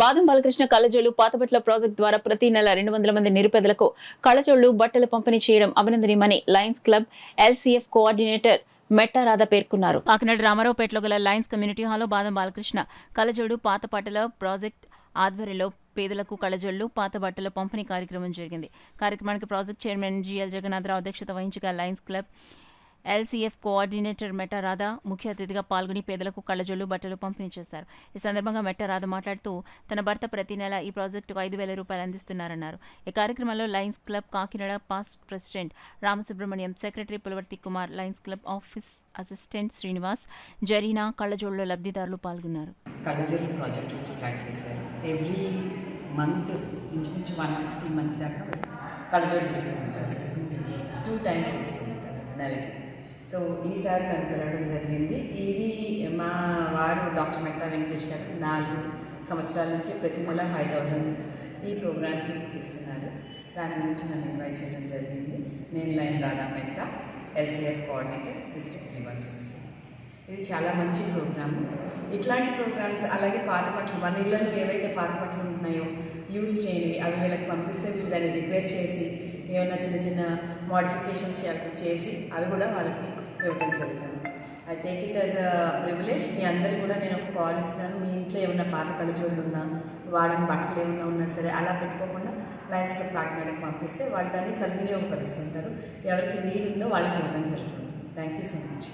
బాదం బాలకృష్ణ కళ్ళజోళ్లు పాతబట్టల ప్రాజెక్టు ద్వారా ప్రతి నెల 200 మంది నిరుపేదలకు కళ్ళజోళ్లు బట్టలు పంపిణీ చేయడం అభినందనీయమని Lions club LCF coordinator మెట్టా Radha పేర్కొన్నారు. కాకినాడ రామారావుపేటలో గల లయన్స్ కమ్యూనిటీ హాల్లో బాదం బాలకృష్ణ కళ్ళజోడు పాతబట్టల ప్రాజెక్టు ఆధ్వర్యంలో పేదలకు కళ్ళజోళ్లు పాత బట్టల పంపిణీ కార్యక్రమం జరిగింది. కార్యక్రమానికి ప్రాజెక్టు చైర్మన్ జిఎల్ జగన్నాథరావు అధ్యక్షత వహించగా Lions club LCF coordinator మెట్టా Radha ముఖ్య అతిథిగా పాల్గొని పేదలకు కళ్ళజోళ్లు బట్టలు పంపిణీ చేశారు. ఈ సందర్భంగా మెట్టా రాధా మాట్లాడుతూ తన భర్త ప్రతి నెల ఈ ప్రాజెక్టుకు 5,000 రూపాయలు అందిస్తున్నారన్నారు. ఈ కార్యక్రమంలో Lions Club Kakinada past president Ramasubrahmanyam, secretary Pulavarthi Kumar, Lions Club office assistant Srinivas, Zarina, కళ్ళజోళ్ల లబ్ధిదారులు పాల్గొన్నారు. కళ్ళజోళ్ల ప్రాజెక్టు స్టార్ట్ చేశారు. ఎవ్రీ మంత్ ఇంచుమించు 150 మంది దాకా కళ్ళజోళ్ళు ఇస్తూ ఉంటారు. 2 times ఇస్తూ ఉంటారు నెలకి. సో ఈసారి తనకు వెళ్ళడం జరిగింది. ఇది మా వారు డాక్టర్ మెట్టా వెంకటేష్ గారు 4 సంవత్సరాల నుంచి ప్రతి నెల 5,000 ఈ ప్రోగ్రామ్కి ఇస్తున్నారు. దాని గురించి నన్ను ఇన్వైట్ చేయడం జరిగింది. నేను lion Radha మెట్టా, LCF coordinator, district 316. ఇది చాలా మంచి ప్రోగ్రాము. ఇట్లాంటి ప్రోగ్రామ్స్ అలాగే పాత బట్టలు మన ఇళ్లలో ఏవైతే పాత బట్టలు ఉన్నాయో యూజ్ చేయనివి అవి వీళ్ళకి పంపిస్తే వీళ్ళు దాన్ని రిపేర్ చేసి ఏమైనా చిన్న చిన్న మోడిఫికేషన్స్ చేసి అవి కూడా వాళ్ళకి ఇవ్వడం జరుగుతుంది. I take it as a privilege. మీ అందరికీ కూడా నేను ఒక కాల్ ఇస్తాను. మీ ఇంట్లో ఏమైనా పాత కళ్ళజోళ్ళు ఉన్నా, వాడని బట్టలు ఏమైనా ఉన్నా సరే అలా పెట్టుకోకుండా లయన్స్ క్లబ్ కాకినాడకి పంపిస్తే వాళ్ళు దాన్ని సద్వినియోగపరుస్తుంటారు. ఎవరికి నీడ్ ఉందో వాళ్ళకి ఇవ్వడం జరుగుతుంది. Thank you so much.